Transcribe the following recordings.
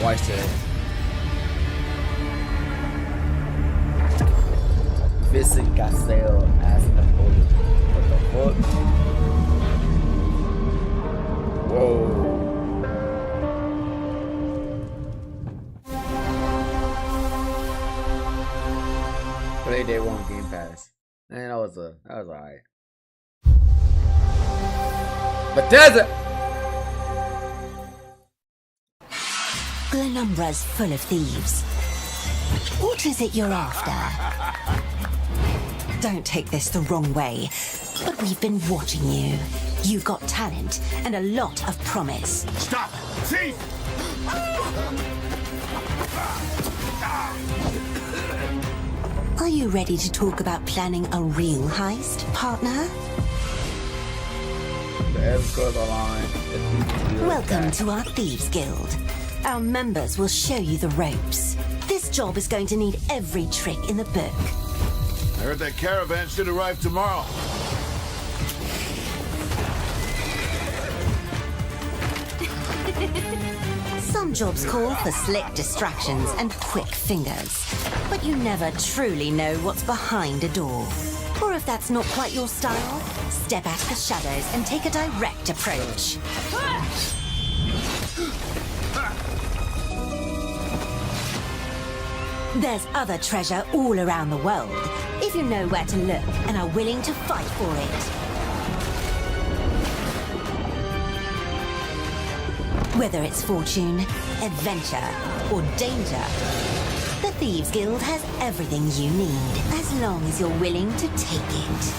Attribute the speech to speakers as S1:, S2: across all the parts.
S1: twice today. Vincent Cassell as Napoleon. What the fuck? Whoa. Play day one Game Pass. Man, that was alright. Bethesda!
S2: Glenumbra's full of thieves. What is it you're after? Don't take this the wrong way, but we've been watching you. You've got talent and a lot of promise.
S3: Stop! Thief!
S2: Are you ready to talk about planning a real heist, partner? Welcome to our Thieves Guild. Our members will show you the ropes. This job is going to need every trick in the book.
S3: I heard that caravan should arrive tomorrow.
S2: Some jobs call for slick distractions and quick fingers, but you never truly know what's behind a door. Or if that's not quite your style, step out of the shadows and take a direct approach. There's other treasure all around the world, if you know where to look and are willing to fight for it. Whether it's fortune, adventure, or danger, the Thieves Guild has everything you need, as long as you're willing to take it.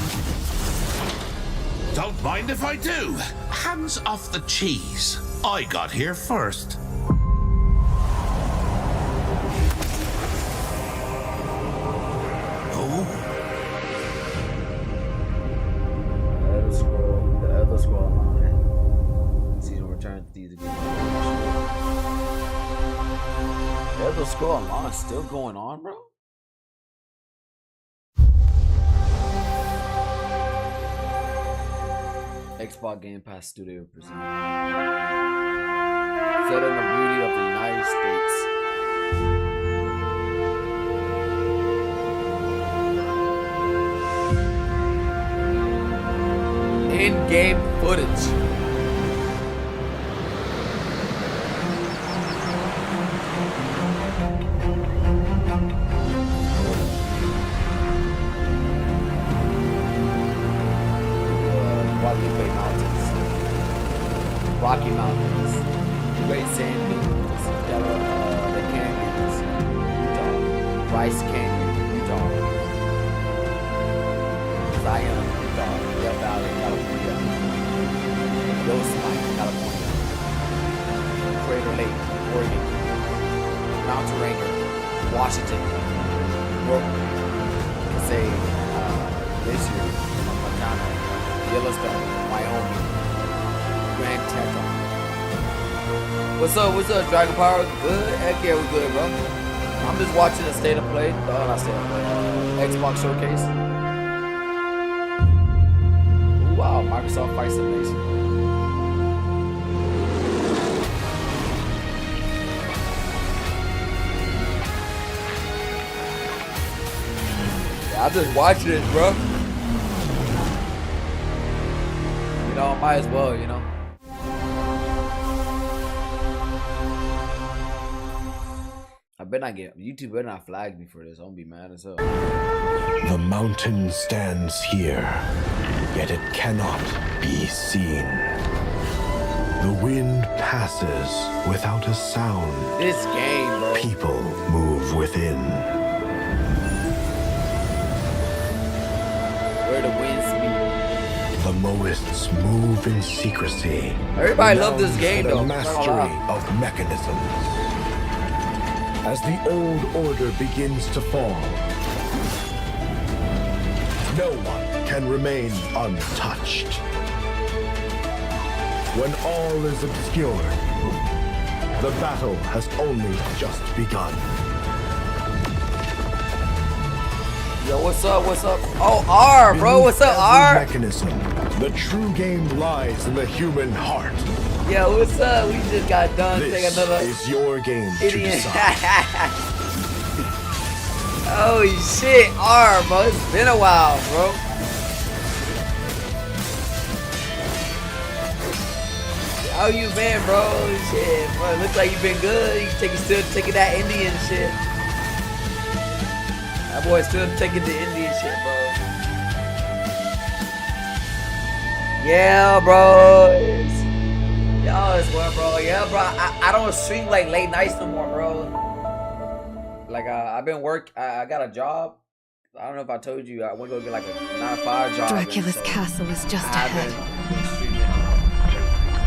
S3: Don't mind if I do. Hands off the cheese. I got here first.
S1: The other scroll line. Season return to these again. The other scroll line is still going on, bro. Xbox Game Pass Studio presents set in the beauty of the United States. In-game footage. Guadalupe Mountains, Rocky Mountains, Great Sand Dunes, the Canyons, Utah, Bryce Canyon, Utah, Zion, Utah, Del Valley, California, Yosemite, California, Crater Lake, Oregon, Mount Rainier, Washington, Brook, Cascade, Glacier, Montana, Yellowstone, Wyoming, Grand Teton. What's up, Dragon Power? Good? Heck yeah, we good, bro. I'm just watching the State of Play. Not State of Play. Xbox Showcase. Ooh, wow, Microsoft Flight Simulation. Yeah, I'm just watching it, bro. You know, might as well, you know. I bet not get YouTube better not flag me for this. I'm gonna be mad as hell.
S4: The mountain stands here, yet it cannot be seen. The wind passes without a sound.
S1: This game, bro.
S4: People move within.
S1: Where the winds meet.
S4: The Moists move in secrecy.
S1: Everybody love this game,
S4: the
S1: though.
S4: mastery of mechanisms. As the old order begins to fall, no one can remain untouched. When all is obscured, the battle has only just begun.
S1: Yo, what's up? What's up? Oh, R, bro. What's up,
S4: Beneath
S1: R?
S4: every mechanism, the true game lies in the human heart.
S1: Yo, what's up? We just got done. Take
S4: This
S1: another
S4: is your game to
S1: Indian.
S4: decide.
S1: Oh shit, R, bro. It's been a while, bro. How you been, bro? Shit, bro. Looks like you been good. You still taking that Indian shit. That boy still taking the Indian shit, bro. Yeah, bro. Yo, it's what, bro. Yeah, bro. I don't stream like late nights no more, bro. Like I've been I got a job. I don't know if I told you. I went to go get like a 9-to-5 job.
S5: Dracula's castle is just ahead.
S1: Been streaming.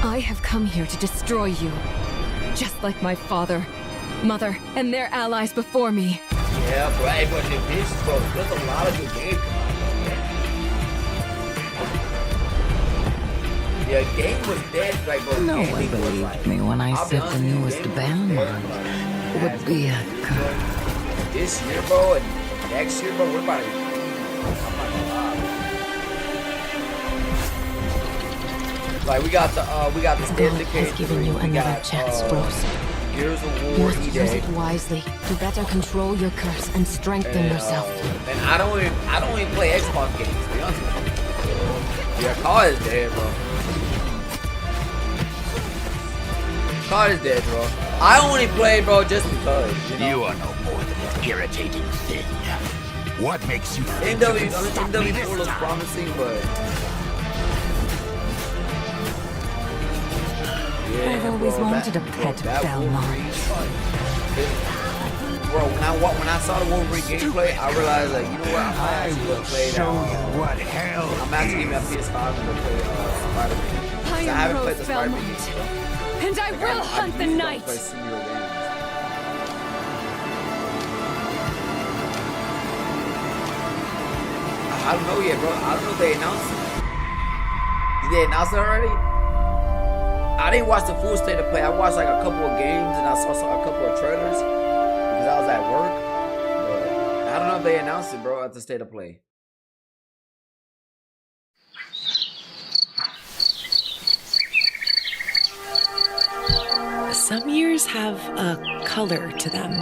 S5: I have come here to destroy you. Just like my father, mother, and their allies before me.
S1: Yeah, bro. Hey, but the bitch, bro. There's a lot of good games coming out, bro. Yeah, game was dead, like, bro.
S6: No
S1: Gaming
S6: one
S1: was,
S6: believed
S1: like,
S6: me when I
S1: I'll be
S6: said
S1: honest
S6: the
S1: with you,
S6: newest
S1: gaming was
S6: Belmont
S1: dead,
S6: would be a good.
S1: This year, bro, and next year, bro, we're about to. I'm not gonna lie. Like we got the
S5: God has given you another chance, Rose.
S1: Gears of
S5: You
S1: War
S5: must use
S1: E-Day.
S5: it wisely to better control your curse and strengthen yourself.
S1: And I don't even play Xbox games, to be honest with you. Yeah, car is dead, bro. Car is dead, bro. I only play, bro, just because. You know?
S3: You are no more than an irritating thing. What makes you think you can stop me this
S1: MW4 looks
S3: time?
S1: promising, but yeah,
S2: I've always
S1: bro,
S2: wanted a pet
S1: that
S2: Belmont.
S1: Wolverine, bro, when I saw the Wolverine gameplay, I realized, like, you know what? I'm actually gonna play that.
S3: what hell
S1: I'm actually gonna play Spider-Man.
S5: I
S1: I
S5: am
S1: haven't
S5: Rose
S1: played the Spider-Man
S5: Belmont,
S1: games, bro.
S5: and I will hunt the night.
S1: Play superhero games. I don't know yet, bro. I don't know if they announced it. Did they announce it already? I didn't watch the full state of play. I watched like a couple of games and I saw a couple of trailers because I was at work. But I don't know if they announced it, bro, at the state of play.
S7: Some years have a color to them.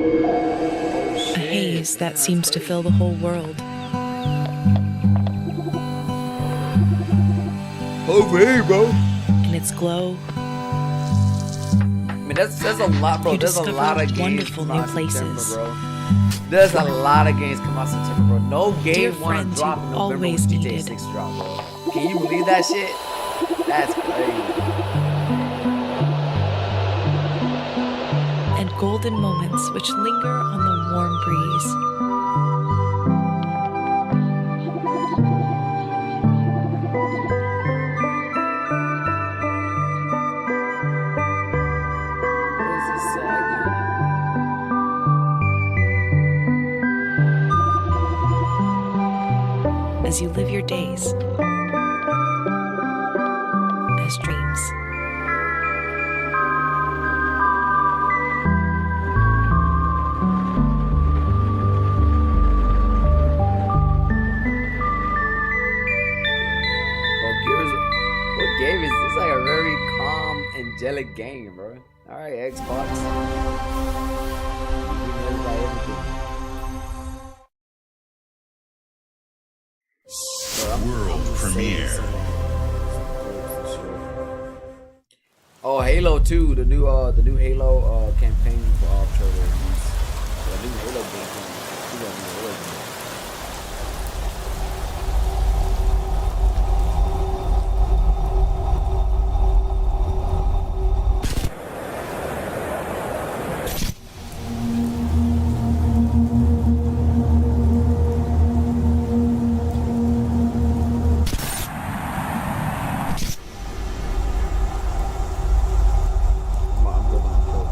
S7: A haze that seems to fill the whole world.
S1: Over here, bro.
S7: In its glow,
S1: I mean, there's a lot, bro.
S7: You
S1: There's a
S7: discover
S1: lot of games
S7: wonderful
S1: come
S7: new
S1: out in September,
S7: places.
S1: bro. There's a lot of games come out September, bro. No
S7: Dear
S1: game want
S7: friends
S1: to drop
S7: you
S1: in November
S7: always
S1: when GTA
S7: needed.
S1: 6 drop, bro. Can you believe that shit? That's crazy.
S7: and golden moments which linger on the warm breeze.
S1: What is this sag on
S7: As you live your days as dreams.
S1: What game is this? Like a very calm, angelic game, bro. Alright, Xbox. You know about everything. Bro,
S3: World
S1: I'm
S3: premiere.
S1: saying oh, Halo 2, the new Halo campaign trailer. The new Halo game. The new Halo game. I'm going on pro.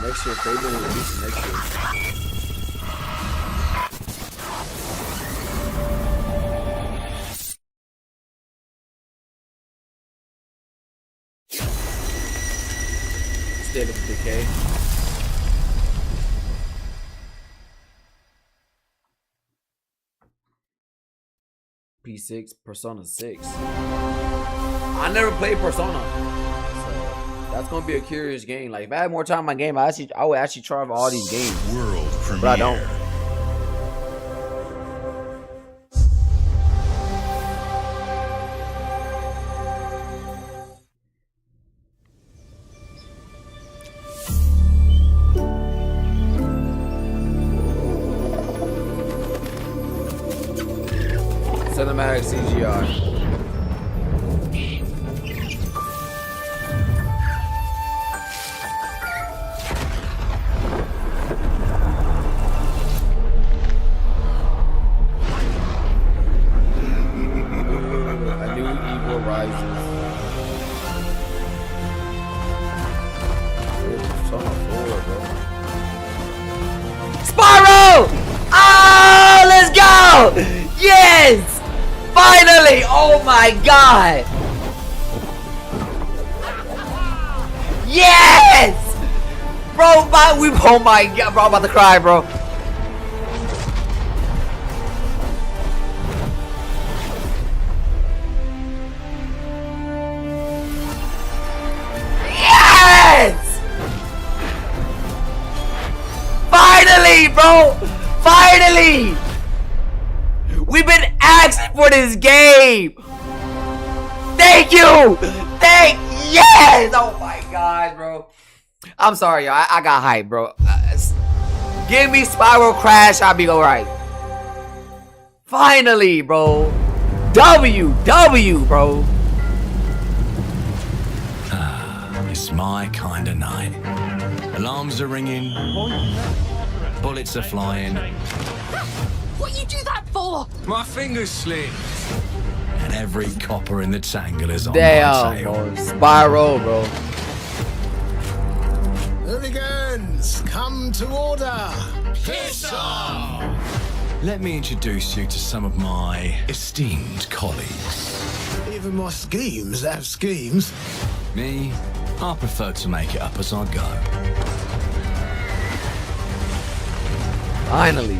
S1: Next year, Fable will release next year. State of Decay. P6, Persona 6. I never played Persona, so that's gonna be a curious game. Like if I had more time in my game, I would actually try all these games.
S3: World premiere.
S1: But I don't. Cinematic CGI. A new evil rises. Spyro! Oh, let's go! Yes! Finally! Oh my god! Yes! Bro, oh my god, bro, I'm about to cry, bro. Yes! Finally, bro! Finally! We've been asking for this game. Thank you. Yes. Oh my god, bro. I'm sorry, y'all. I got hyped, bro. Give me Spiral Crash. I'll be alright. Finally, bro. W, bro.
S3: It's my kind of night. Alarms are ringing. Bullets are flying.
S5: What you do that for?
S3: My fingers slipped. And every copper in the tangle is on
S1: Damn,
S3: my tail.
S1: bro. Spyro, bro.
S8: Hooligans, come to order.
S3: Piss off! Let me introduce you to some of my esteemed colleagues.
S8: Even my schemes have schemes.
S3: Me, I prefer to make it up as I go.
S1: Finally.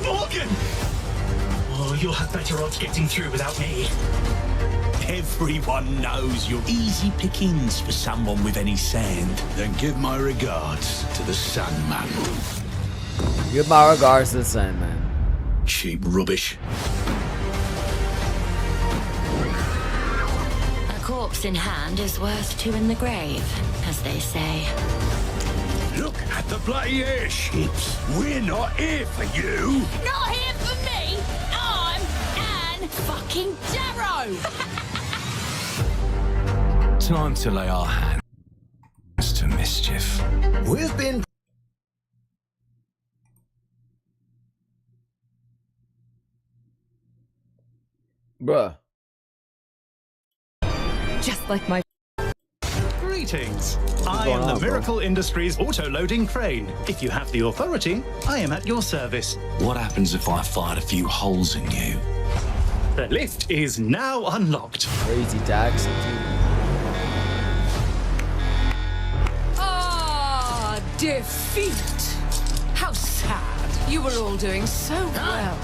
S9: Morgan! Oh, you'll have better odds getting through without me.
S10: Everyone knows you're easy pickings for someone with any sand. Then give my regards to the Sandman.
S1: Give my regards to the Sandman.
S10: Cheap rubbish.
S11: A corpse in hand is worth two in the grave, as they say.
S10: Look at the bloody airships. We're not here for you.
S11: Not here for me! I'm Anne fucking Darrow!
S3: Time to lay our hands to mischief.
S8: We've been...
S1: Bruh.
S5: Just like my...
S9: Greetings. I am the Miracle Industries auto-loading crane. If you have the authority, I am at your service.
S10: What happens if I fired a few holes in you?
S9: The lift is now unlocked.
S1: Crazy Dax.
S5: Ah, defeat! How sad. You were all doing so well.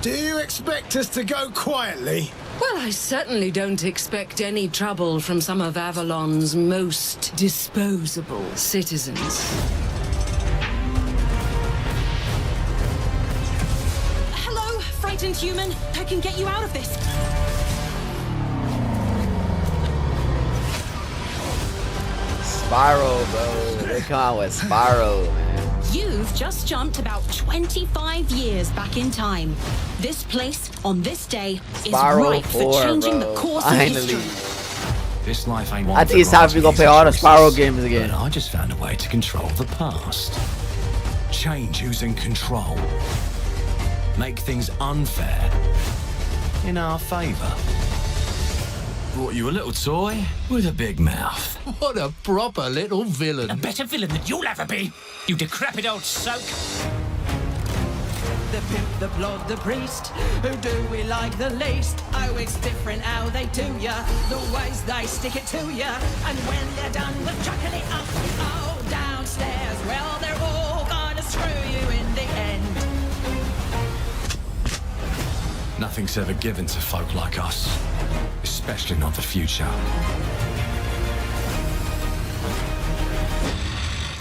S8: Do you expect us to go quietly?
S6: Well, I certainly don't expect any trouble from some of Avalon's most disposable citizens.
S11: Hello, frightened human. I can get you out of this.
S1: Spyro, bro. They come out with Spyro, man.
S11: You've just jumped about 25 years back in time. This place, on this day, is
S1: Spyro
S11: ripe
S1: 4,
S11: for changing
S1: bro.
S11: the course
S1: Finally.
S11: of history.
S3: This life ain't
S1: I think it's time we gonna play all the Spyro games again.
S3: But I just found a way to control the past. Change who's in control. Make things unfair in our favor. brought you a little toy with a big mouth.
S10: What a proper little villain.
S12: A better villain than you'll ever be, you decrepit old soak.
S13: The pimp, the blood, the priest. Who do we like the least? Oh, it's different how they do ya. The ways they stick it to ya. And when they're done with chucking it up, oh, downstairs, well, they're all gonna screw you in the end.
S3: Nothing's ever given to folk like us, especially not the future.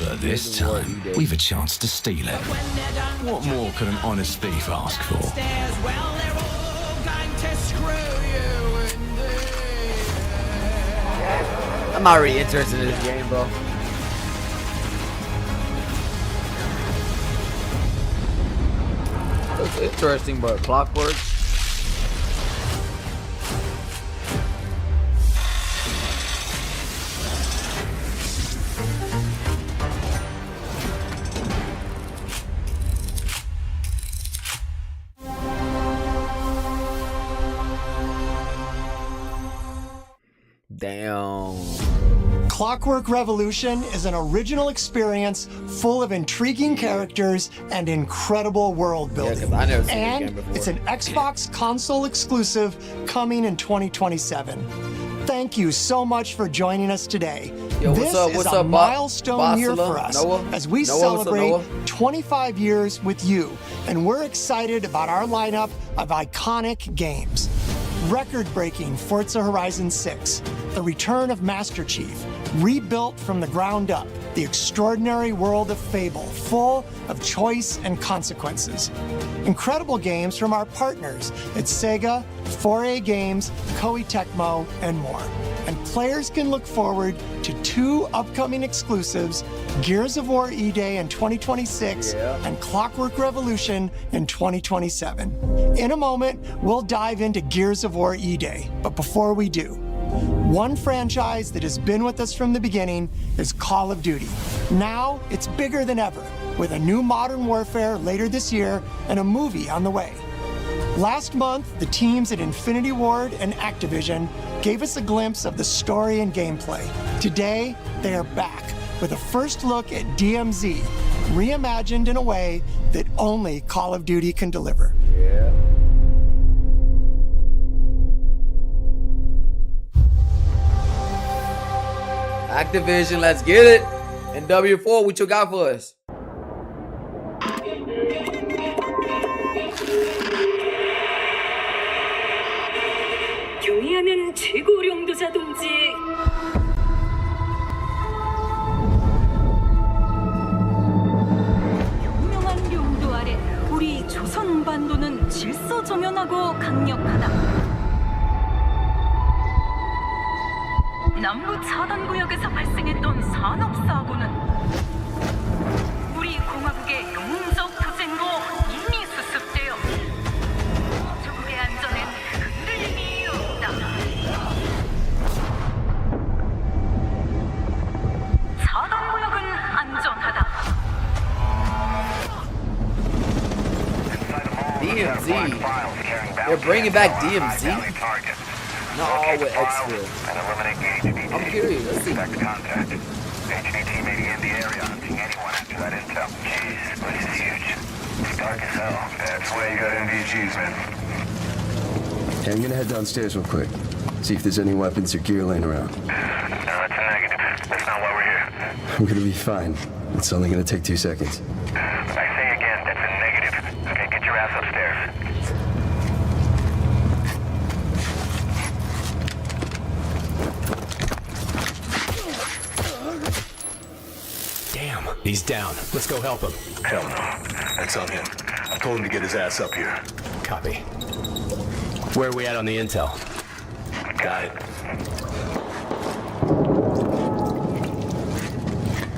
S3: But this time, we've a chance to steal it. What more could an honest thief ask for?
S13: Downstairs, well, they're all going to screw you in the end.
S1: I'm already interested in this game, bro. Looks interesting, but Clockwork. Damn.
S14: Clockwork Revolution is an original experience full of intriguing characters and incredible world building.
S1: Yeah, 'cause I never seen this
S14: and
S1: game before.
S14: it's an Xbox console exclusive coming in 2027. Thank you so much for joining us today.
S1: Yo,
S14: this
S1: what's
S14: is
S1: up,
S14: a
S1: Ba-
S14: milestone year
S1: Basila?
S14: for us
S1: Noah?
S14: as we
S1: Noah, what's up,
S14: celebrate
S1: Noah?
S14: 25 years with you, and we're excited about our lineup of iconic games. Record-breaking Forza Horizon 6, the return of Master Chief, rebuilt from the ground up, the extraordinary world of Fable, full of choice and consequences. Incredible games from our partners at Sega, 4A Games, Koei Tecmo, and more. And players can look forward to 2 upcoming exclusives, Gears of War E-Day in 2026 and Clockwork Revolution in 2027. In a moment, we'll dive into Gears of War E-Day, but before we do, one franchise that has been with us from the beginning is Call of Duty. Now, it's bigger than ever, with a new Modern Warfare later this year and a movie on the way. Last month, the teams at Infinity Ward and Activision gave us a glimpse of the story and gameplay. Today, they are back with a first look at DMZ, reimagined in a way that only Call of Duty can deliver.
S1: Yeah. Activision, let's get it. And W4, what you got for us?
S15: 경의하는 최고령도자 동지. 유명한 용도 아래 우리 조선 반도는 질서정연하고 강력하다. 남부 차단 구역에서 발생했던 산업사고는 우리 공화국의 영웅적 투쟁으로 이미 수습되어 조국의 안전엔 흔들림이 없다. 차단 구역은 안전하다.
S1: DMZ. They're bringing back DMZ? Not all with Xfield. I'm curious. Let's see.
S16: HDT may be in the area hunting anyone after that intel. Jeez, this place is huge. It's dark as hell. That's why you got NVGs, man.
S17: Hey, I'm gonna head downstairs real quick. See if there's any weapons or gear laying around.
S16: No, that's a negative. That's not why we're here.
S17: I'm gonna be fine. It's only gonna take 2 seconds.
S16: I say again, that's a negative. Okay, get your ass upstairs.
S3: Damn, he's down. Let's go help him.
S10: Hell no. That's on him. I told him to get his ass up here.
S3: Copy. Where are we at on the intel?
S10: Got it.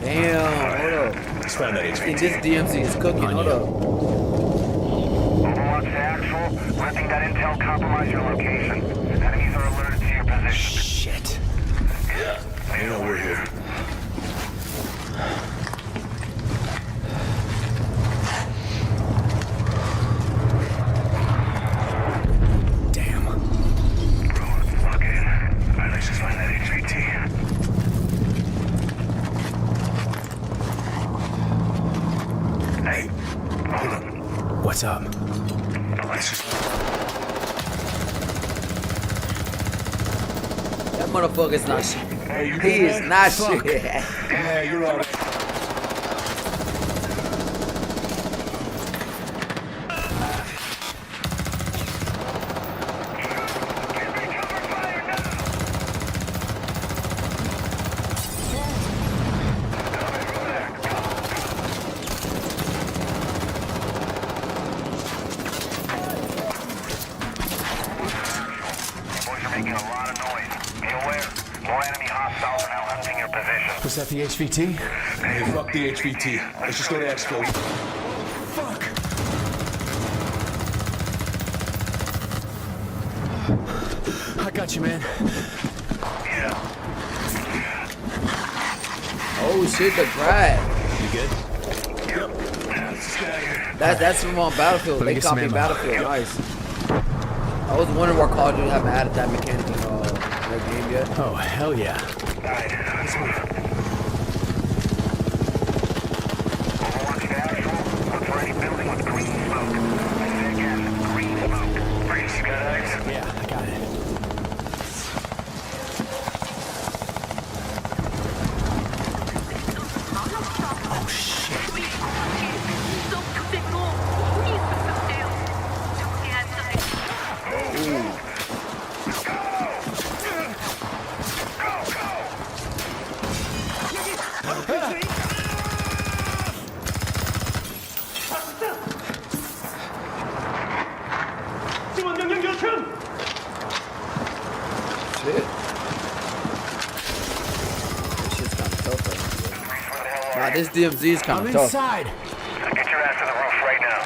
S1: Damn, hold up.
S10: Let's find that
S1: I think this DMZ is cooking. Hold up.
S16: Overwatch to Actual. Letting that intel compromise your location. Enemies are alerted to your position.
S3: Shit.
S10: Yeah, they know we're here.
S18: What's up?
S1: That motherfucker's not shit. He is not shit.
S8: Yeah, you're all right.
S18: Was that the HVT?
S8: Hey, fuck the HVT. Let's just go to Expo.
S18: Fuck! I got you, man.
S8: Yeah.
S1: Oh shit, the grab.
S18: You good?
S8: Yep. Let's just get out of here.
S1: That's from on Battlefield. They copied Battlefield. Nice. I was wondering why Call of Duty haven't added that mechanic in their game yet.
S18: Oh, hell yeah.
S8: Alright, let's move.
S18: Yeah, I got it. Oh, shit.
S1: Shit. This shit's kind of tough right now. Nah, this DMZ is kind
S18: I'm
S1: of tough.
S18: inside.
S16: Get your ass to the roof right now.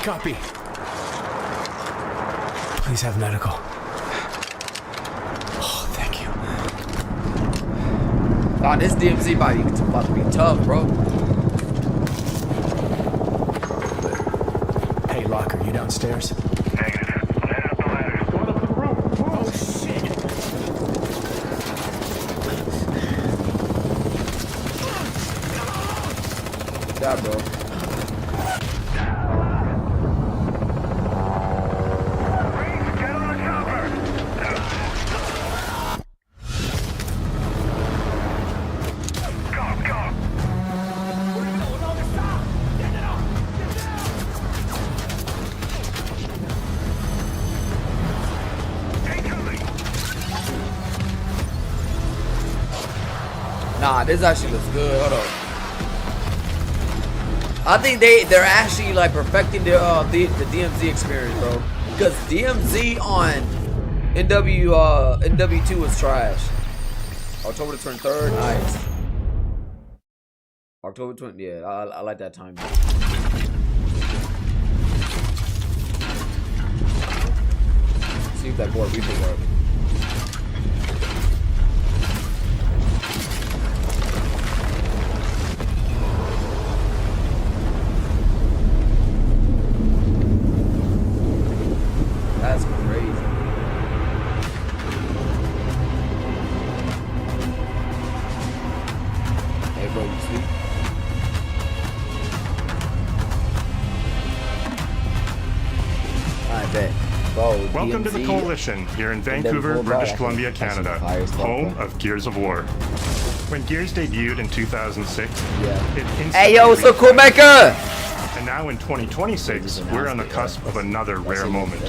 S18: Copy. Please have medical. Oh, thank you.
S1: Nah, this DMZ about to be tough, bro.
S18: Hey, Locker, you downstairs? Oh, shit.
S1: Yeah, bro. Nah, this actually looks good. Hold on. I think they're actually like perfecting the DMZ experience, bro. Because DMZ on NW2 was trash. October the 23rd, nice. October 20, yeah, I like that time. See if that board replay works. That's crazy. Hey, bro, you sleep? I bet. Bro,
S19: welcome to the Coalition, here in Vancouver, British Columbia, Canada, home of Gears of War. When Gears debuted in 2006, it instantly...
S1: Hey, yo, what's up, Cool Maker?
S19: And now in 2026, we're on the cusp of another rare moment.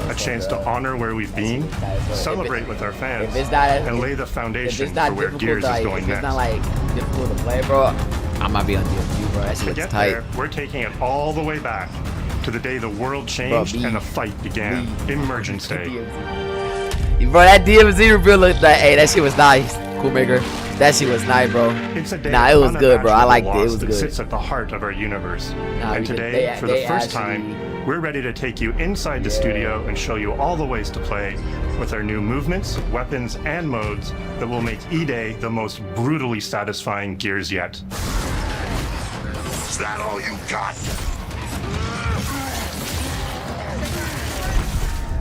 S19: A chance to honor where we've been, celebrate with our fans, and lay the foundation for where Gears is going next.
S1: It's not like difficult to play, bro. I might be on DMZ, bro. That shit looks tight.
S19: There, we're taking it all the way back to the day the world changed and the fight began. Emergence Day.
S1: Bro, that DMZ reveal looked like, hey, that shit was nice. Cool Maker. That shit was nice, bro. Nah, it was good, bro. I liked it. It was good.
S19: It sits at the heart of our universe. And today, for the first time, we're ready to take you inside the studio and show you all the ways to play with our new movements, weapons, and modes that will make E-Day the most brutally satisfying Gears yet.
S16: Is that all you got?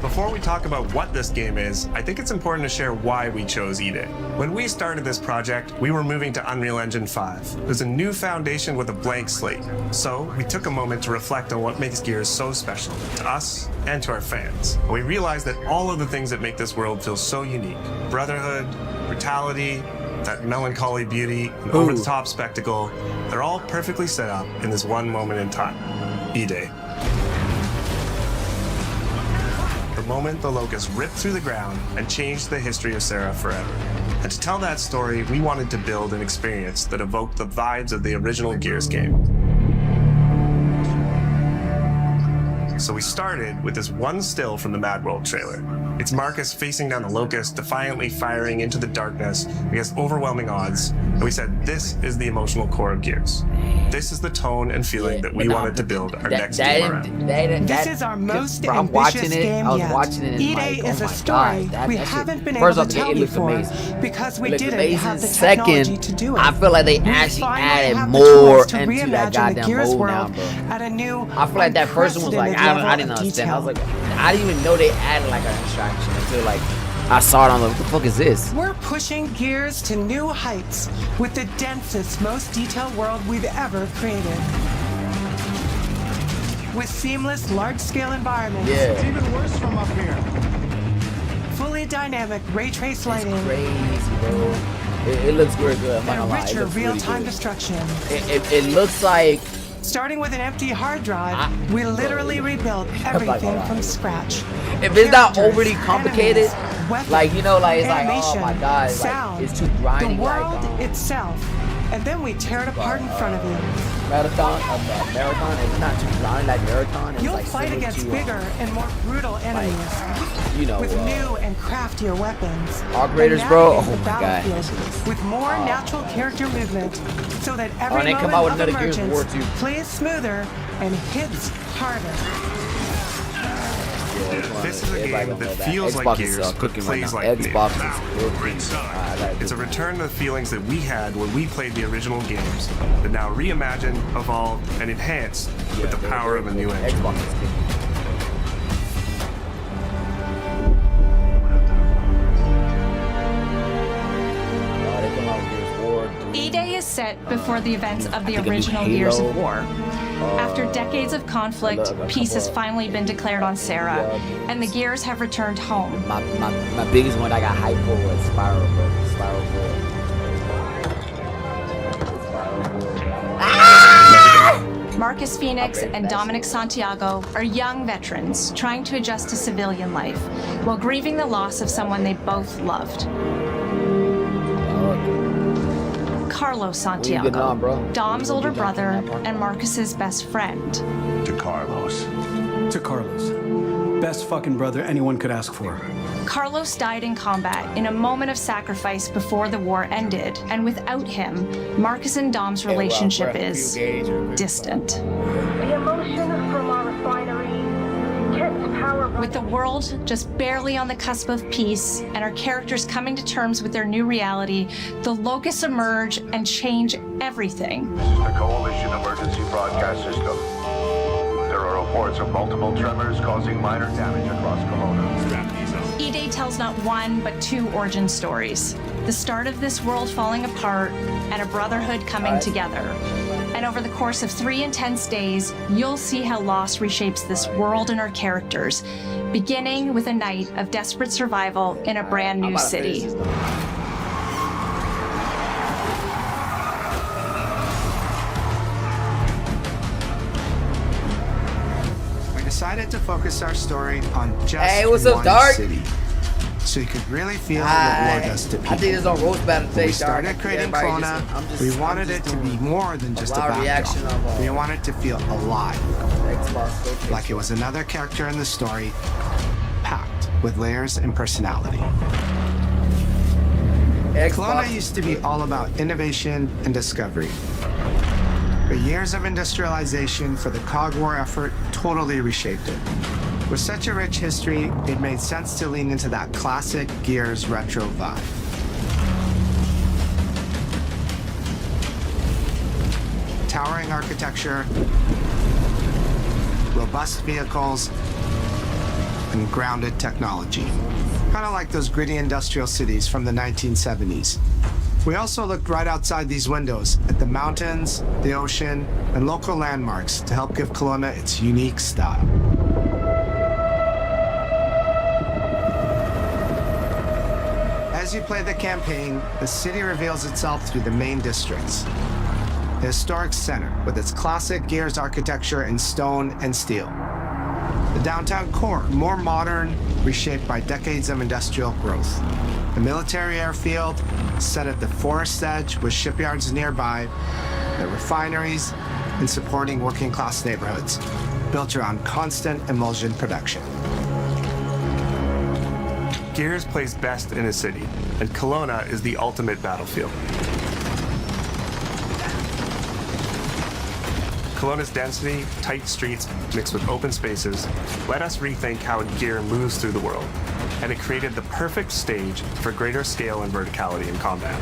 S20: Before we talk about what this game is, I think it's important to share why we chose E-Day. When we started this project, we were moving to Unreal Engine 5. It was a new foundation with a blank slate. So we took a moment to reflect on what makes Gears so special to us and to our fans. And we realized that all of the things that make this world feel so unique, brotherhood, brutality, that melancholy beauty, and over-the-top spectacle, they're all perfectly set up in this one moment in time, E-Day. The moment the Locust ripped through the ground and changed the history of Sera forever. And to tell that story, we wanted to build an experience that evoked the vibes of the original Gears game. So we started with this one still from the Mad World trailer. It's Marcus facing down the Locust, defiantly firing into the darkness against overwhelming odds, and we said this is the emotional core of Gears. This is the tone and feeling that we wanted to build our next game around.
S13: This is our most ambitious game yet. E-Day is a story we haven't been able to tell before because we didn't have the technology to do it.
S1: I feel like they actually added more into that goddamn mode now, bro. I feel like that first one was like, I didn't understand. I was like, I didn't even know they added like an distraction until like I saw it on what the fuck is this?
S13: We're pushing Gears to new heights with the densest, most detailed world we've ever created. With seamless, large-scale environments.
S1: Yeah.
S13: It's even worse from up here. Fully dynamic ray trace lighting.
S1: It's crazy, bro. It looks really good. I'm not gonna lie.
S13: And richer real-time destruction.
S1: It looks like.
S13: Starting with an empty hard drive, we literally rebuilt everything from scratch.
S1: If it's not overly complicated, like, you know, like, it's like, oh my god,
S13: sound,
S1: like, it's too grinding.
S13: The world itself, and then we tear it apart in front of you.
S1: Marathon, it's not too grinding like Marathon.
S13: You'll fight against bigger and more brutal enemies,
S1: like, you know,
S13: with new and craftier weapons.
S1: Operators, bro, oh my god.
S13: With more natural character movement, so that every
S1: come out with
S13: moment of
S1: another Gears of War 2.
S13: plays smoother and hits harder.
S20: This is a game that feels like Gears, but plays like
S1: Xbox
S20: It's a return to the feelings that we had when we played the original games, but now reimagined, evolved, and enhanced with the power of a new engine.
S11: E-Day is set before the events of the original Gears of War. After decades of conflict, peace has finally been declared on Sera, and the Gears have returned home.
S1: My biggest one I got hype for was Spiral, bro. Spiral 4.
S11: Marcus Phoenix and Dominic Santiago are young veterans trying to adjust to civilian life while grieving the loss of someone they both loved. Carlos Santiago, Dom's older brother and Marcus's best friend.
S10: To Carlos.
S18: To Carlos. Best fucking brother anyone could ask for.
S11: Carlos died in combat in a moment of sacrifice before the war ended, and without him, Marcus and Dom's relationship is distant.
S15: The emotion from our refinery.
S11: With the world just barely on the cusp of peace and our characters coming to terms with their new reality, the Locusts emerge and change everything.
S16: The Coalition Emergency Broadcast System. There are reports of multiple tremors causing minor damage across Kelowna.
S11: E-Day tells not one, but two origin stories. The start of this world falling apart and a brotherhood coming together. And over the course of 3 intense days, you'll see how loss reshapes this world and our characters, beginning with a night of desperate survival in a brand new city.
S21: We decided to focus our story on just one city, so you could really feel what war does to people.
S1: I think it's on roast battle today.
S21: We started creating Kelowna. We wanted it to be more than just a backdrop. We wanted it to feel alive, like it was another character in the story, packed with layers and personality. Kelowna used to be all about innovation and discovery. The years of industrialization for the Cog War effort totally reshaped it. With such a rich history, it made sense to lean into that classic Gears retro vibe. Towering architecture, robust vehicles, and grounded technology. Kind of like those gritty industrial cities from the 1970s. We also looked right outside these windows at the mountains, the ocean, and local landmarks to help give Kelowna its unique style. As you play the campaign, the city reveals itself through the main districts. The historic center, with its classic Gears architecture in stone and steel. The downtown core, more modern, reshaped by decades of industrial growth. The military airfield, set at the forest edge with shipyards nearby, the refineries, and supporting working-class neighborhoods, built around constant emulsion production.
S20: Gears plays best in a city, and Kelowna is the ultimate battlefield. Kelowna's density, tight streets, mixed with open spaces, let us rethink how gear moves through the world, and it created the perfect stage for greater scale and verticality in combat.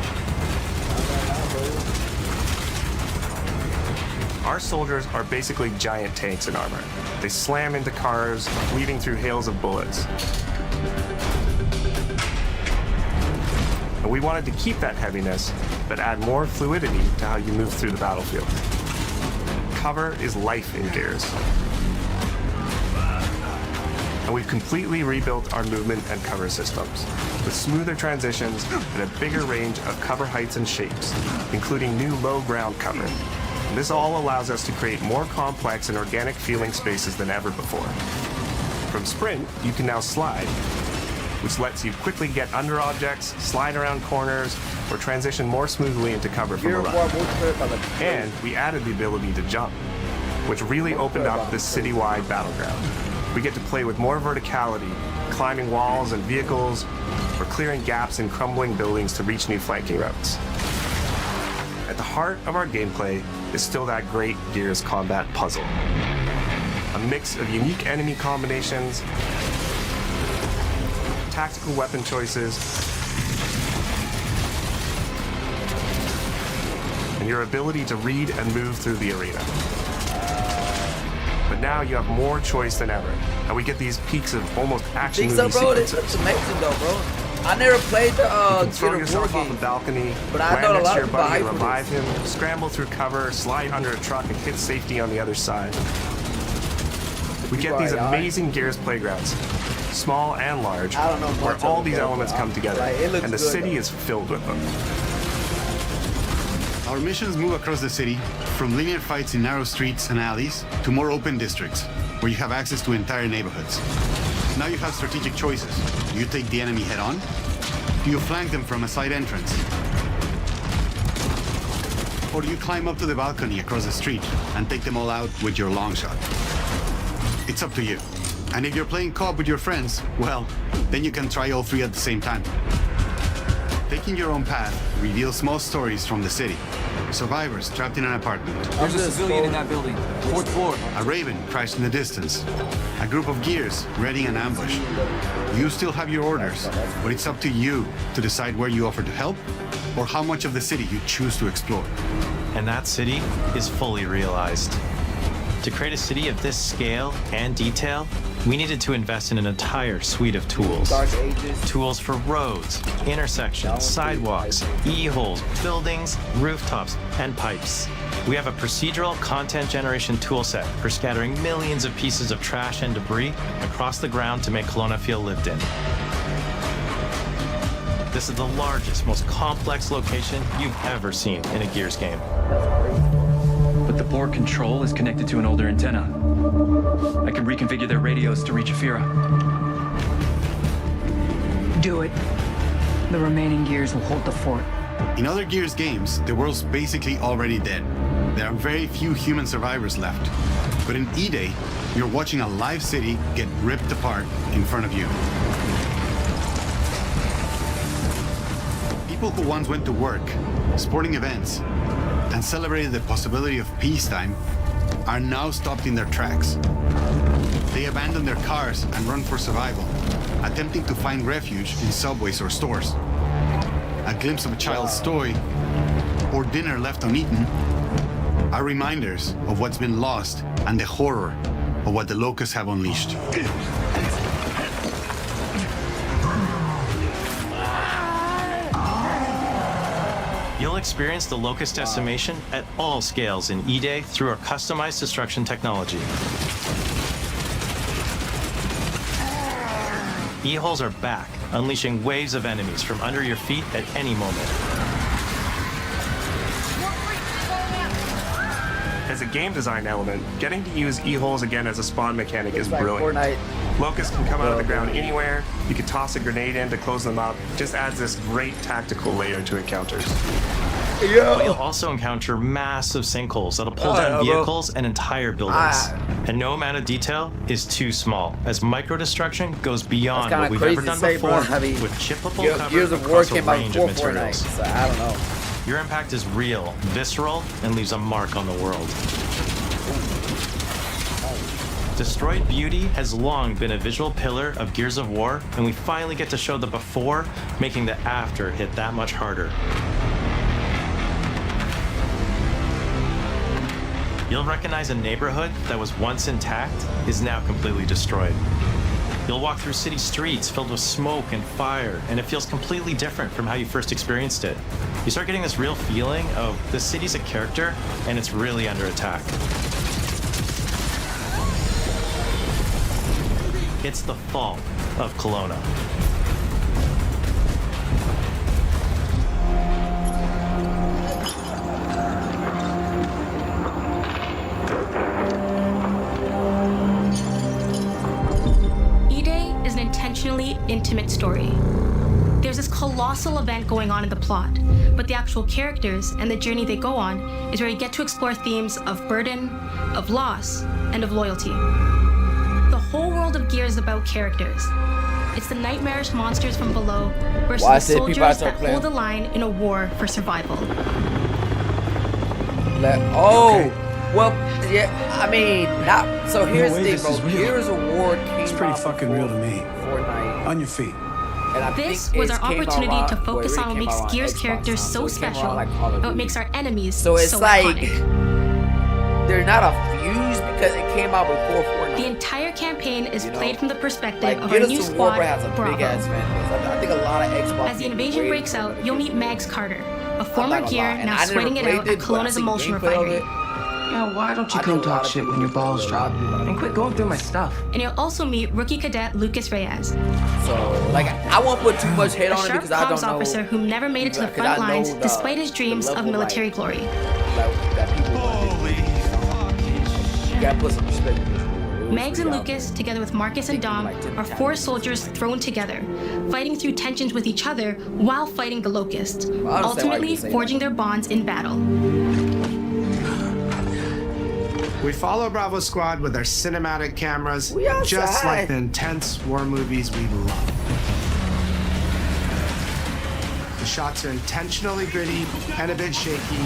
S20: Our soldiers are basically giant tanks in armor. They slam into cars, weaving through hails of bullets. And we wanted to keep that heaviness, but add more fluidity to how you move through the battlefield. Cover is life in Gears. And we've completely rebuilt our movement and cover systems, with smoother transitions and a bigger range of cover heights and shapes, including new low ground cover. And this all allows us to create more complex and organic feeling spaces than ever before. From Sprint, you can now slide, which lets you quickly get under objects, slide around corners, or transition more smoothly into cover from a run. And we added the ability to jump, which really opened up this citywide battleground. We get to play with more verticality, climbing walls and vehicles, or clearing gaps in crumbling buildings to reach new flanking routes. At the heart of our gameplay is still that great Gears combat puzzle. A mix of unique enemy combinations, tactical weapon choices, and your ability to read and move through the arena. But now you have more choice than ever, and we get these peaks of almost action movie sequences.
S1: It's amazing though, bro. I never played the
S20: you can throw yourself off a balcony, land next to your buddy, revive him, scramble through cover, slide under a truck, and hit safety on the other side. We get these amazing Gears playgrounds, small and large, where all these elements come together, and the city is filled with them.
S4: Our missions move across the city, from linear fights in narrow streets and alleys to more open districts, where you have access to entire neighborhoods. Now you have strategic choices. Do you take the enemy head-on? Do you flank them from a side entrance? Or do you climb up to the balcony across the street and take them all out with your long shot? It's up to you. And if you're playing co-op with your friends, well, then you can try all three at the same time. Taking your own path reveals small stories from the city. Survivors trapped in an apartment.
S22: There's a civilian in that building. 4th floor.
S4: A Raven crashed in the distance. A group of Gears readying an ambush. You still have your orders, but it's up to you to decide where you offer to help or how much of the city you choose to explore.
S23: And that city is fully realized. To create a city of this scale and detail, we needed to invest in an entire suite of tools. Tools for roads, intersections, sidewalks, e-holes, buildings, rooftops, and pipes. We have a procedural content generation toolset for scattering millions of pieces of trash and debris across the ground to make Kelowna feel lived in. This is the largest, most complex location you've ever seen in a Gears game.
S22: But the board control is connected to an older antenna. I can reconfigure their radios to reach Afira.
S24: Do it. The remaining Gears will hold the fort.
S4: In other Gears games, the world's basically already dead. There are very few human survivors left. But in E-Day, you're watching a live city get ripped apart in front of you. People who once went to work, sporting events, and celebrated the possibility of peacetime are now stopped in their tracks. They abandon their cars and run for survival, attempting to find refuge in subways or stores. A glimpse of a child's toy or dinner left uneaten are reminders of what's been lost and the horror of what the locusts have unleashed.
S23: experience the Locust decimation at all scales in E-Day through our customized destruction technology. E-holes are back, unleashing waves of enemies from under your feet at any moment.
S20: As a game design element, getting to use E-holes again as a spawn mechanic is brilliant. Locusts can come out of the ground anywhere, you can toss a grenade in to close them up, just adds this great tactical layer to encounters.
S23: But you'll also encounter massive sinkholes that'll pull down vehicles and entire buildings. And no amount of detail is too small, as micro-destruction goes beyond what we've ever done before with chippable cover across a range of materials.
S1: So I don't know.
S23: Your impact is real, visceral, and leaves a mark on the world. Destroyed Beauty has long been a visual pillar of Gears of War, and we finally get to show the before, making the after hit that much harder. You'll recognize a neighborhood that was once intact is now completely destroyed. You'll walk through city streets filled with smoke and fire, and it feels completely different from how you first experienced it. You start getting this real feeling of the city's a character, and it's really under attack. It's the fall of Kelowna.
S2: E-Day is an intentionally intimate story. There's this colossal event going on in the plot, but the actual characters and the journey they go on is where you get to explore themes of burden, of loss, and of loyalty. The whole world of Gears is about characters. It's the nightmarish monsters from below versus the soldiers that hold the line in a war for survival.
S1: Well, yeah, I mean, not. So here's the thing, bro. Gears of War came
S18: It's pretty fucking real to me.
S1: Fortnite.
S18: On your feet.
S2: This was our opportunity to focus on what makes Gears characters so special, and what makes our enemies so
S1: it's like
S2: iconic.
S1: They're not a fuse because it came out before Fortnite.
S2: The entire campaign is played from the perspective
S1: like,
S2: of our new squad,
S1: has a
S2: Bravo.
S1: Big ass fan base. I think a lot of Xbox.
S2: As the invasion breaks out, you'll meet Mags Carter, a former Gear now sweating it out at Kelowna's Emulsion Refinery.
S5: Yeah, why don't you come talk shit when your balls drop? And quit going through my stuff.
S2: And you'll also meet rookie cadet Lucas Reyes.
S1: So, like, I won't put too much hate on it because I don't know.
S2: A sharp comms officer who never made it to the front lines despite his dreams of military glory.
S1: Holy fucking shit. You gotta put some respect in this.
S2: Mags and Lucas, together with Marcus and Dom, are 4 soldiers thrown together, fighting through tensions with each other while fighting the Locust, ultimately forging their bonds in battle.
S21: We follow Bravo Squad with our cinematic cameras, just like the intense war movies we love. The shots are intentionally gritty and a bit shaky,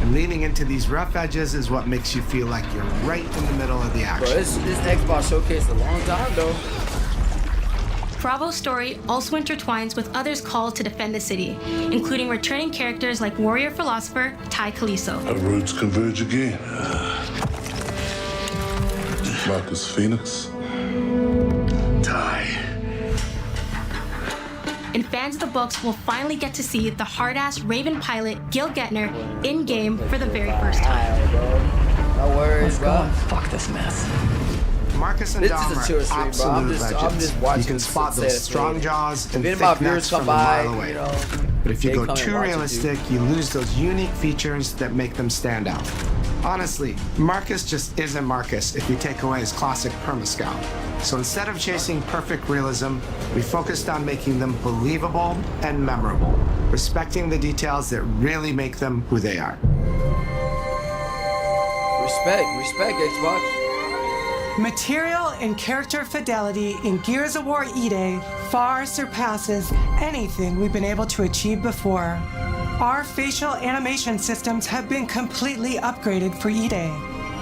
S21: and leaning into these rough edges is what makes you feel like you're right in the middle of the action.
S1: Bro, this Xbox showcase a long time though.
S2: Bravo's story also intertwines with others called to defend the city, including returning characters like warrior philosopher Ty Caliso.
S7: Our roads converge again. Marcus Phoenix.
S2: Ty. And fans of the books will finally get to see the hard-ass Raven pilot Gil Gettner in-game for the very first time.
S1: No worries, bro.
S5: Fuck this mess.
S21: Marcus and Dom are absolute legends. You can spot those strong jaws and thick necks from a mile away. But if you go too realistic, you lose those unique features that make them stand out. Honestly, Marcus just isn't Marcus if you take away his classic perma-scout. So instead of chasing perfect realism, we focused on making them believable and memorable, respecting the details that really make them who they are.
S1: Respect, Xbox.
S9: Material and character fidelity in Gears of War E-Day far surpasses anything we've been able to achieve before. Our facial animation systems have been completely upgraded for E-Day,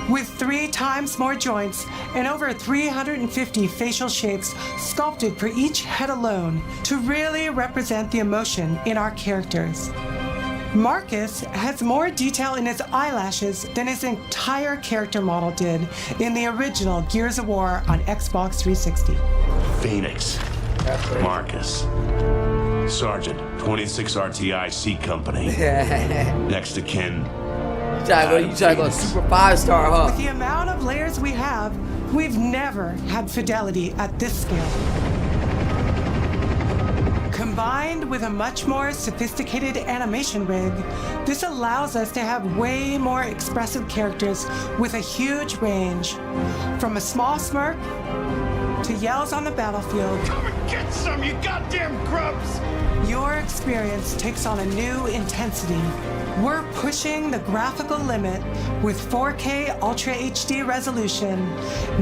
S9: with 3 times more joints and over 350 facial shapes sculpted for each head alone to really represent the emotion in our characters. Marcus has more detail in his eyelashes than his entire character model did in the original Gears of War on Xbox 360.
S10: Phoenix. Marcus. Sergeant, 26 RTI C Company. Next to kin.
S1: You try to go super 5-star, huh?
S9: With the amount of layers we have, we've never had fidelity at this scale. Combined with a much more sophisticated animation rig, this allows us to have way more expressive characters with a huge range. From a small smirk to yells on the battlefield.
S8: Come and get some, you goddamn grubs!
S9: Your experience takes on a new intensity. We're pushing the graphical limit with 4K Ultra HD resolution,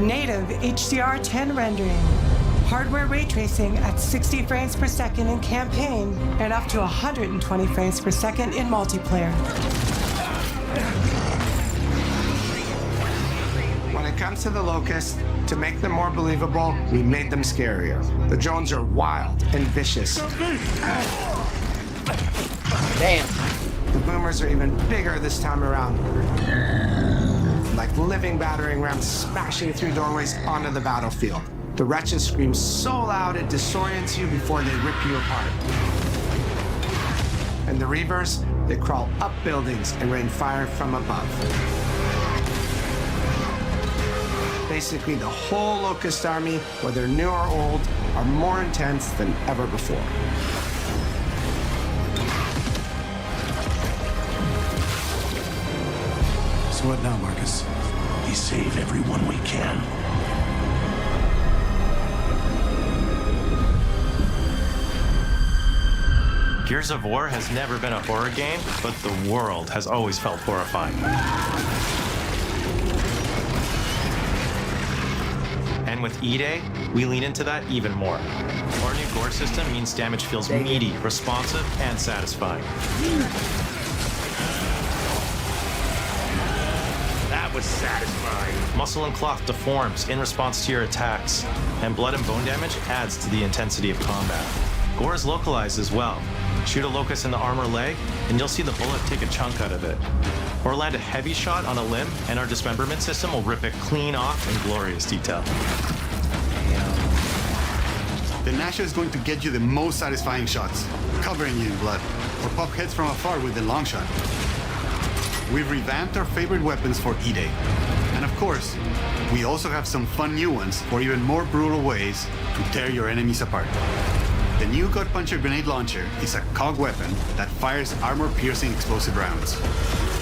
S9: native HDR10 rendering, hardware ray tracing at 60 frames per second in campaign, and up to 120 frames per second in multiplayer.
S21: When it comes to the Locust, to make them more believable, we made them scarier. The drones are wild and vicious.
S1: Damn.
S21: The boomers are even bigger this time around. Like living battering rams smashing through doorways onto the battlefield. The wretches scream so loud it disorients you before they rip you apart. And the Reavers, they crawl up buildings and rain fire from above. Basically, the whole Locust army, whether new or old, are more intense than ever before.
S10: So what now, Marcus? We save everyone we can.
S23: Gears of War has never been a horror game, but the world has always felt horrifying. And with E-Day, we lean into that even more. Our new gore system means damage feels meaty, responsive, and satisfying.
S10: That was satisfying.
S23: Muscle and cloth deforms in response to your attacks, and blood and bone damage adds to the intensity of combat. Gore is localized as well. Shoot a locust in the armor leg, and you'll see the bullet take a chunk out of it. Or land a heavy shot on a limb, and our dismemberment system will rip it clean off in glorious detail.
S4: The Nasha is going to get you the most satisfying shots, covering you in blood, or pop heads from afar with the long shot. We've revamped our favorite weapons for E-Day. And of course, we also have some fun new ones for even more brutal ways to tear your enemies apart. The new Gut Puncher grenade launcher is a COG weapon that fires armor-piercing explosive rounds.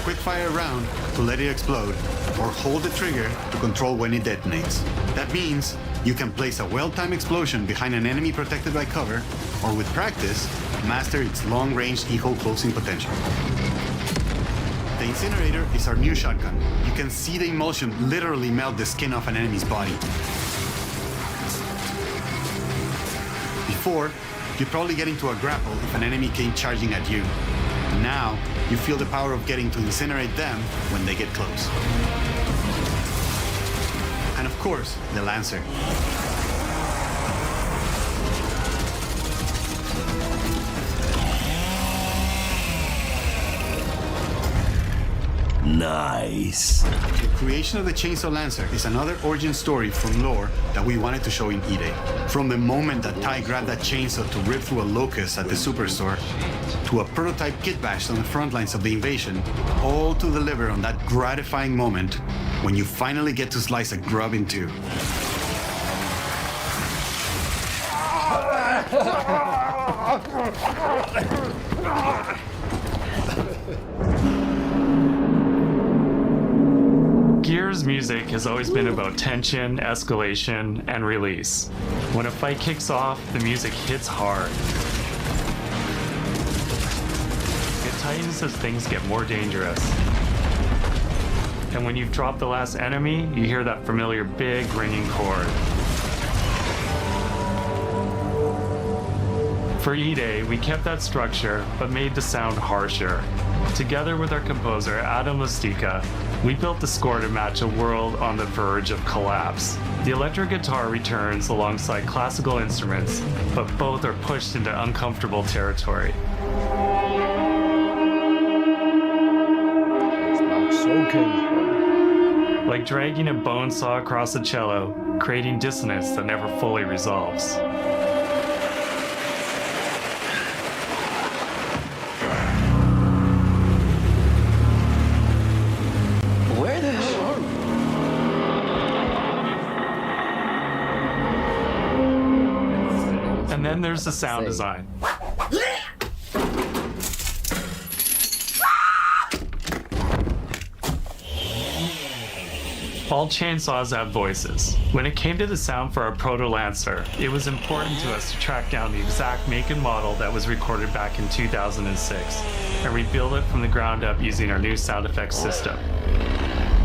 S4: Quick fire a round to let it explode, or hold the trigger to control when it detonates. That means you can place a well-timed explosion behind an enemy protected by cover, or with practice, master its long-range E-hole closing potential. The Incinerator is our new shotgun. You can see the emulsion literally melt the skin off an enemy's body. Before, you'd probably get into a grapple if an enemy came charging at you. Now, you feel the power of getting to incinerate them when they get close. And of course, the Lancer.
S10: Nice.
S4: The creation of the Chainsaw Lancer is another origin story from lore that we wanted to show in E-Day. From the moment that Ty grabbed that chainsaw to rip through a locust at the superstore, to a prototype kit bash on the front lines of the invasion, all to deliver on that gratifying moment when you finally get to slice a grub in two.
S6: Gears music has always been about tension, escalation, and release. When a fight kicks off, the music hits hard. It tightens as things get more dangerous. And when you've dropped the last enemy, you hear that familiar big ringing chord. For E-Day, we kept that structure, but made the sound harsher. Together with our composer, Adam Lustica, we built the score to match a world on the verge of collapse. The electric guitar returns alongside classical instruments, but both are pushed into uncomfortable territory. Like dragging a bone saw across a cello, creating dissonance that never fully resolves. And then there's the sound design. All chainsaws have voices. When it came to the sound for our Proto Lancer, it was important to us to track down the exact make and model that was recorded back in 2006 and rebuild it from the ground up using our new sound effects system.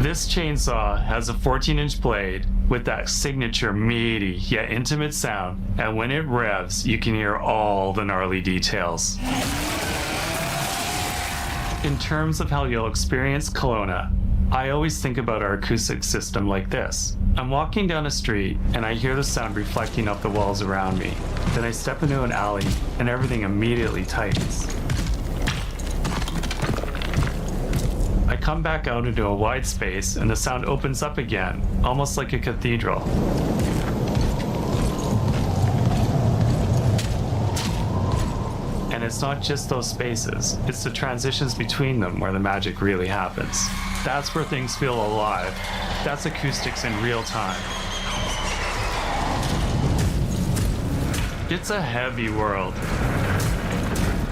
S6: This chainsaw has a 14-inch blade with that signature meaty yet intimate sound, and when it revs, you can hear all the gnarly details. In terms of how you'll experience Kelowna, I always think about our acoustic system like this. I'm walking down a street and I hear the sound reflecting off the walls around me. Then I step into an alley and everything immediately tightens. I come back out into a wide space and the sound opens up again, almost like a cathedral. And it's not just those spaces, it's the transitions between them where the magic really happens. That's where things feel alive. That's acoustics in real time. It's a heavy world.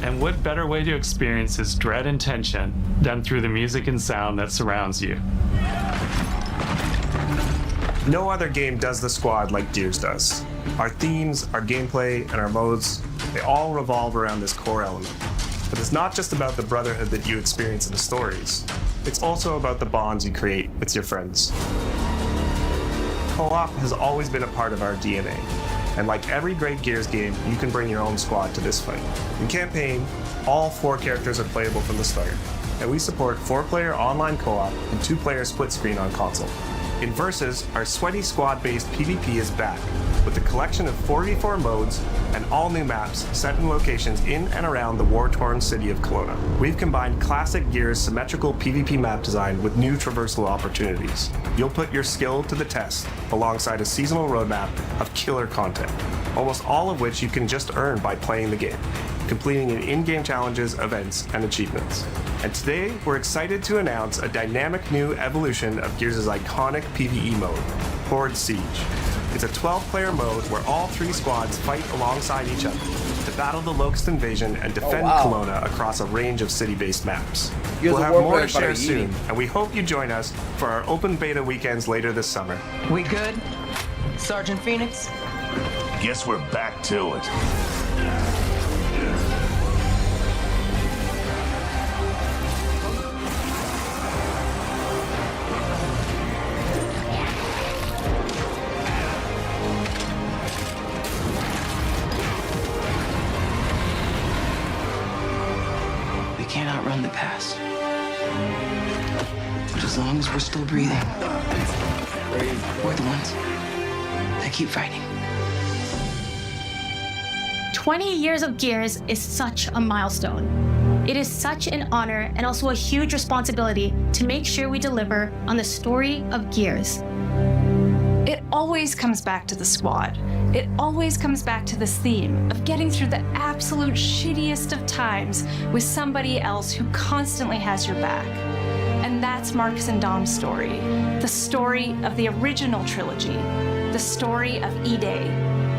S6: And what better way to experience its dread and tension than through the music and sound that surrounds you?
S20: No other game does the squad like Gears does. Our themes, our gameplay, and our modes, they all revolve around this core element. But it's not just about the brotherhood that you experience in the stories. It's also about the bonds you create with your friends. Co-op has always been a part of our DNA. And like every great Gears game, you can bring your own squad to this fight. In campaign, all 4 characters are playable from the start. And we support 4-player online co-op and 2-player split screen on console. In Versus, our sweaty squad-based PvP is back, with a collection of 4v4 modes and all new maps set in locations in and around the war-torn city of Kelowna. We've combined classic Gears symmetrical PvP map design with new traversal opportunities. You'll put your skill to the test alongside a seasonal roadmap of killer content, almost all of which you can just earn by playing the game, completing in-game challenges, events, and achievements. And today, we're excited to announce a dynamic new evolution of Gears' iconic PvE mode, Horde Siege. It's a 12-player mode where all 3 squads fight alongside each other to battle the Locust Invasion and defend Kelowna across a range of city-based maps. We'll have more to share soon, and we hope you join us for our open beta weekends later this summer.
S5: We good? Sergeant Phoenix?
S10: Guess we're back to it.
S5: Can't outrun the past. But as long as we're still breathing, we're the ones that keep fighting.
S2: 20 years of Gears is such a milestone. It is such an honor and also a huge responsibility to make sure we deliver on the story of Gears.
S11: It always comes back to the squad. It always comes back to this theme of getting through the absolute shittiest of times with somebody else who constantly has your back. And that's Marcus and Dom's story. The story of the original trilogy. The story of E-Day.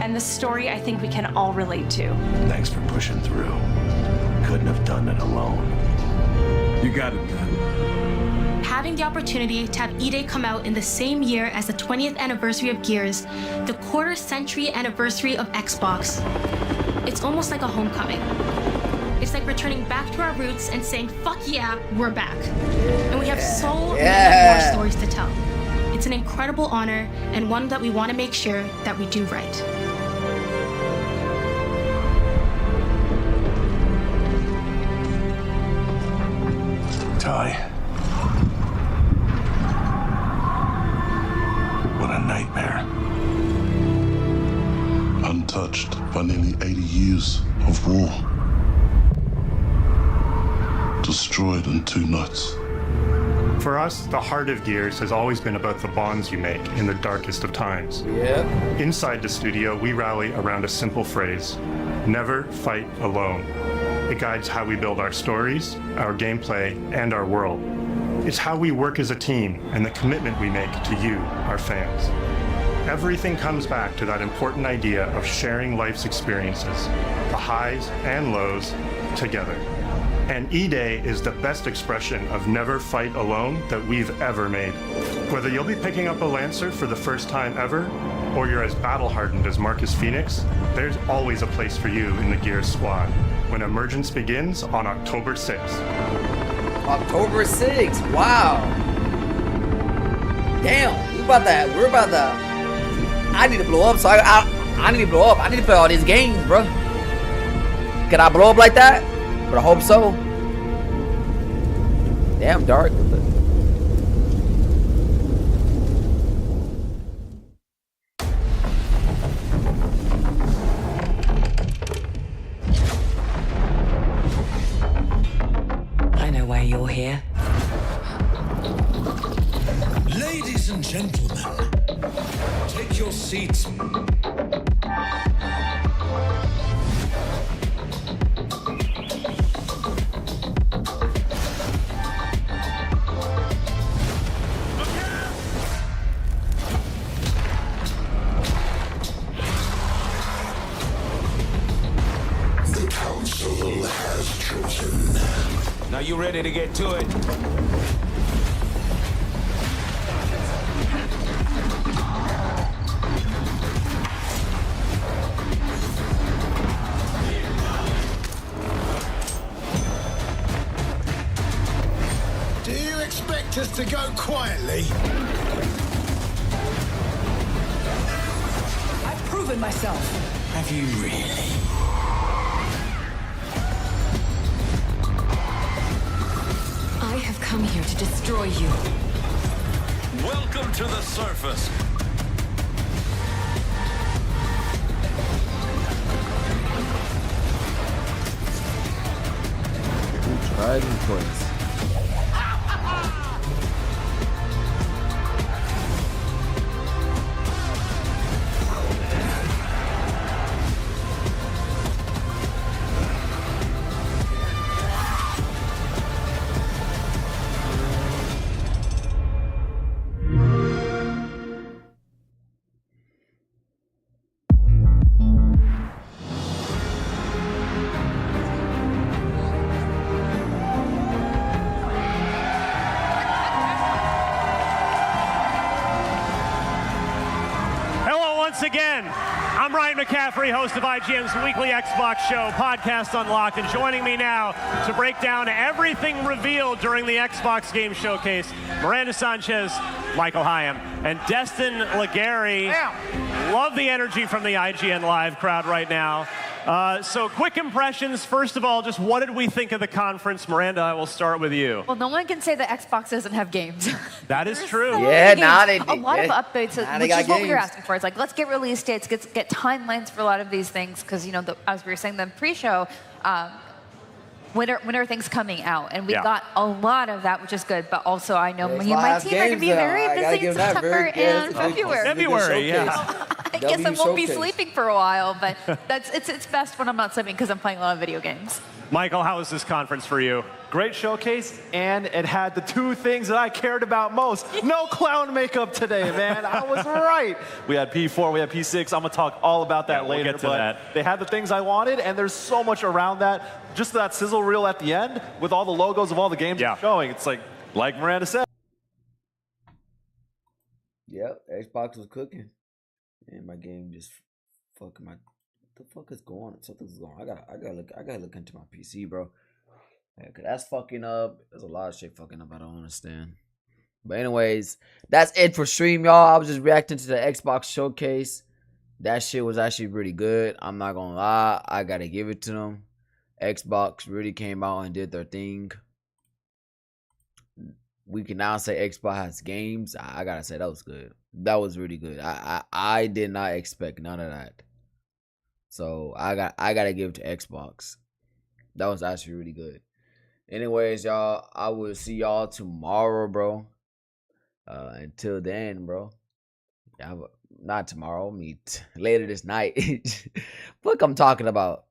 S11: And the story I think we can all relate to.
S10: Thanks for pushing through. Couldn't have done it alone. You got it, man.
S2: Having the opportunity to have E-Day come out in the same year as the 20th anniversary of Gears, the quarter-century anniversary of Xbox, it's almost like a homecoming. It's like returning back to our roots and saying, fuck yeah, we're back. And we have so many more stories to tell. It's an incredible honor and one that we want to make sure that we do right.
S10: Ty. What a nightmare.
S7: Untouched by nearly 80 years of war. Destroyed in 2 nights.
S19: For us, the heart of Gears has always been about the bonds you make in the darkest of times. Inside the studio, we rally around a simple phrase: never fight alone. It guides how we build our stories, our gameplay, and our world. It's how we work as a team and the commitment we make to you, our fans. Everything comes back to that important idea of sharing life's experiences, the highs and lows, together. And E-Day is the best expression of never fight alone that we've ever made. Whether you'll be picking up a Lancer for the first time ever, or you're as battle-hardened as Marcus Phoenix, there's always a place for you in the Gears squad when Emergence begins on October 6th.
S1: October 6th, wow. Damn, we're about to, I need to blow up, so I need to blow up. I need to play all these games, bro. Can I blow up like that? But I hope so. Damn, dark.
S5: I know why you're here.
S10: Ladies and gentlemen, take your seats.
S3: Now you ready to get to it?
S8: Do you expect us to go quietly?
S5: I've proven myself.
S10: Have you really?
S5: I have come here to destroy you.
S3: Welcome to the surface.
S1: Dragon Quest.
S12: Once again, I'm Ryan McCaffrey, host of IGN's weekly Xbox show, Podcast Unlocked, and joining me now to break down everything revealed during the Xbox Game Showcase, Miranda Sanchez, Michael Hyam, and Destin Legary. Love the energy from the IGN Live crowd right now. So quick impressions. First of all, just what did we think of the conference? Miranda, I will start with you.
S14: Well, no one can say that Xbox doesn't have games.
S12: That is true.
S14: So
S1: Yeah,
S14: many
S1: now
S14: games.
S1: they
S14: a lot of updates,
S1: now
S14: which
S1: they
S14: is
S1: got
S14: what we were
S1: games.
S14: asking for. It's like, let's get release dates, get timelines for a lot of these things, because, you know, as we were saying the pre-show, when are things coming out? And we got a lot of that, which is good. But also, I know me and my team are going to be very busy in September and February.
S12: February, yeah.
S14: I guess I won't be sleeping for a while, but it's best when I'm not sleeping because I'm playing a lot of video games.
S12: Michael, how was this conference for you?
S17: Great showcase, and it had the two things that I cared about most. No clown makeup today, man. I was right. We had P4, we had P6. I'm going to talk all about that later.
S12: We'll get to
S17: but
S12: that.
S17: They had the things I wanted, and there's so much around that. Just that sizzle reel at the end with all the logos of all the games they're showing. It's like Miranda said.
S1: Yep, Xbox was cooking. And my game just fucking my. What the fuck is going on? Something's going on. I gotta look into my PC, bro. Yeah, cause that's fucking up. There's a lot of shit fucking up. I don't understand. But anyways, that's it for stream, y'all. I was just reacting to the Xbox showcase. That shit was actually pretty good. I'm not gonna lie. I gotta give it to them. Xbox really came out and did their thing. We can now say Xbox has games. I gotta say that was good. That was really good. I did not expect none of that. So I gotta give it to Xbox. That was actually really good. Anyways, y'all, I will see y'all tomorrow, bro. Until then, bro. Not tomorrow. Meet later this night. Fuck, I'm talking about.